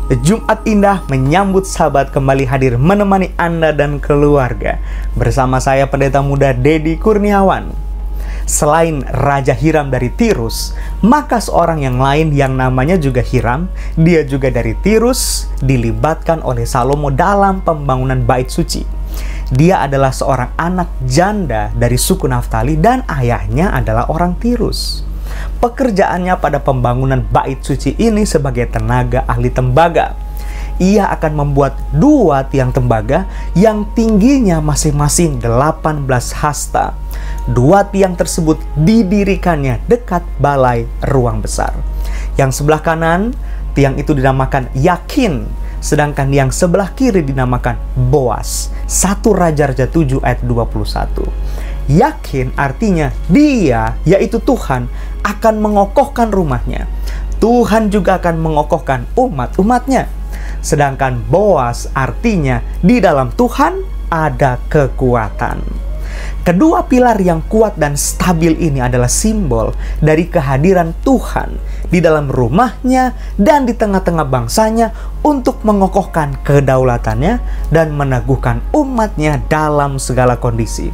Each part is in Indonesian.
Jumat indah menyambut sahabat kembali hadir menemani Anda dan keluarga. Bersama saya Pendeta Muda Dedi Kurniawan. Selain Raja Hiram dari Tirus, maka seorang yang lain yang namanya juga Hiram, dia juga dari Tirus, dilibatkan oleh Salomo dalam pembangunan bait suci. Dia adalah seorang anak janda dari suku Naftali dan ayahnya adalah orang Tirus. Pekerjaannya pada pembangunan bait suci ini sebagai tenaga ahli tembaga. Ia akan membuat 2 tiang tembaga yang tingginya masing-masing 18 hasta. 2 tiang tersebut didirikannya dekat balai ruang besar. Yang sebelah kanan, tiang itu dinamakan Yakin, sedangkan yang sebelah kiri dinamakan Boas. 1 Raja-Raja 7 ayat 21. Yakin artinya dia, yaitu Tuhan, akan mengokohkan rumahnya. Tuhan juga akan mengokohkan umat-umatnya. Sedangkan Boas artinya di dalam Tuhan ada kekuatan. Kedua pilar yang kuat dan stabil ini adalah simbol dari kehadiran Tuhan di dalam rumahnya dan di tengah-tengah bangsanya untuk mengokohkan kedaulatannya dan meneguhkan umatnya dalam segala kondisi.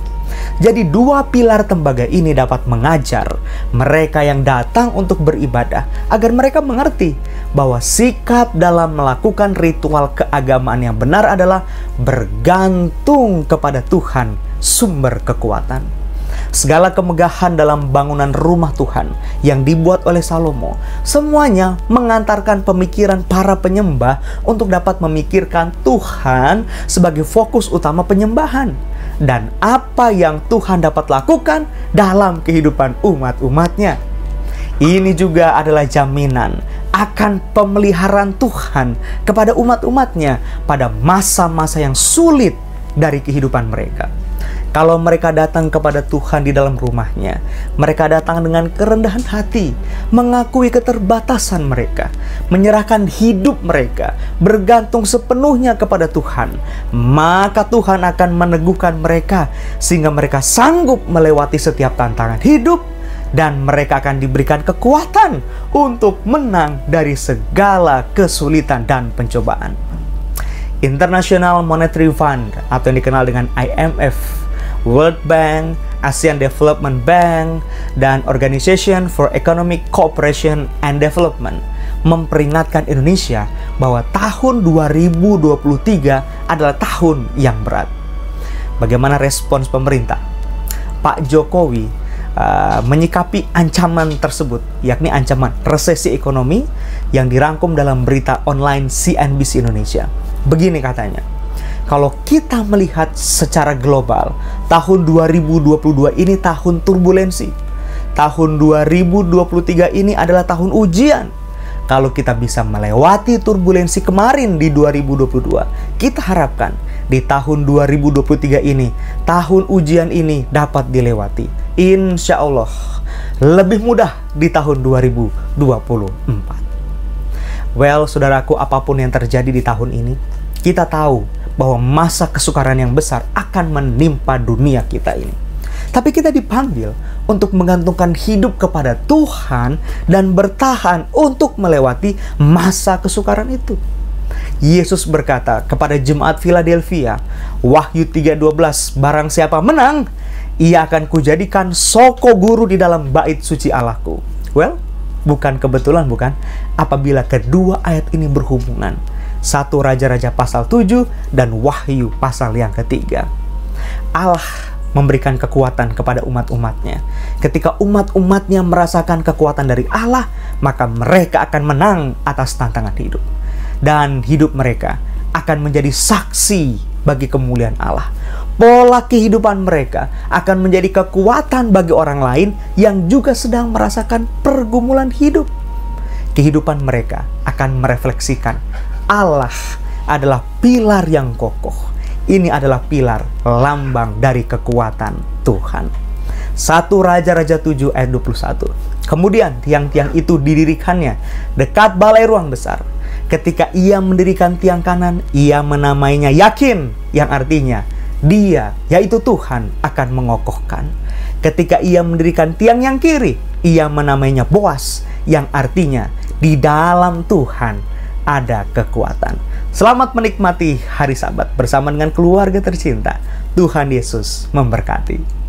Jadi 2 pilar tembaga ini dapat mengajar mereka yang datang untuk beribadah agar mereka mengerti bahwa sikap dalam melakukan ritual keagamaan yang benar adalah bergantung kepada Tuhan, sumber kekuatan. Segala kemegahan dalam bangunan rumah Tuhan yang dibuat oleh Salomo, semuanya mengantarkan pemikiran para penyembah untuk dapat memikirkan Tuhan sebagai fokus utama penyembahan. Dan apa yang Tuhan dapat lakukan dalam kehidupan umat-umatnya. Ini juga adalah jaminan akan pemeliharaan Tuhan kepada umat-umatnya pada masa-masa yang sulit dari kehidupan mereka. Kalau mereka datang kepada Tuhan di dalam rumahnya, mereka datang dengan kerendahan hati, mengakui keterbatasan mereka, menyerahkan hidup mereka, bergantung sepenuhnya kepada Tuhan, maka Tuhan akan meneguhkan mereka sehingga mereka sanggup melewati setiap tantangan hidup dan mereka akan diberikan kekuatan untuk menang dari segala kesulitan dan pencobaan. International Monetary Fund atau yang dikenal dengan IMF, World Bank, ASEAN Development Bank, dan Organization for Economic Cooperation and Development memperingatkan Indonesia bahwa tahun 2023 adalah tahun yang berat. Bagaimana respons pemerintah? Pak Jokowi menyikapi ancaman tersebut, yakni ancaman resesi ekonomi yang dirangkum dalam berita online CNBC Indonesia. Begini katanya, kalau kita melihat secara global, tahun 2022 ini tahun turbulensi. Tahun 2023 ini adalah tahun ujian. Kalau kita bisa melewati turbulensi kemarin di 2022, kita harapkan di tahun 2023 ini, tahun ujian ini dapat dilewati. Insya Allah, lebih mudah di tahun 2024. Well, saudaraku, apapun yang terjadi di tahun ini, kita tahu bahwa masa kesukaran yang besar akan menimpa dunia kita ini. Tapi kita dipanggil untuk menggantungkan hidup kepada Tuhan dan bertahan untuk melewati masa kesukaran itu. Yesus berkata kepada jemaat Philadelphia, Wahyu 3:12, barang siapa menang, ia akan kujadikan soko guru di dalam bait suci Allahku. Well, bukan kebetulan bukan? Apabila kedua ayat ini berhubungan. 1 Raja-Raja pasal 7 dan Wahyu pasal yang ketiga. Allah memberikan kekuatan kepada umat-umatnya. Ketika umat-umatnya merasakan kekuatan dari Allah, maka mereka akan menang atas tantangan hidup. Dan hidup mereka akan menjadi saksi bagi kemuliaan Allah. Pola kehidupan mereka akan menjadi kekuatan bagi orang lain yang juga sedang merasakan pergumulan hidup. Kehidupan mereka akan merefleksikan Allah adalah pilar yang kokoh. Ini adalah pilar lambang dari kekuatan Tuhan. 1 Raja-Raja 7 ayat 21. Kemudian tiang-tiang itu didirikannya dekat balai ruang besar. Ketika ia mendirikan tiang kanan, ia menamainya Yakin, yang artinya dia, yaitu Tuhan, akan mengokohkan. Ketika ia mendirikan tiang yang kiri, ia menamainya Boas, yang artinya di dalam Tuhan ada kekuatan. Selamat menikmati hari Sabat bersama dengan keluarga tercinta. Tuhan Yesus memberkati.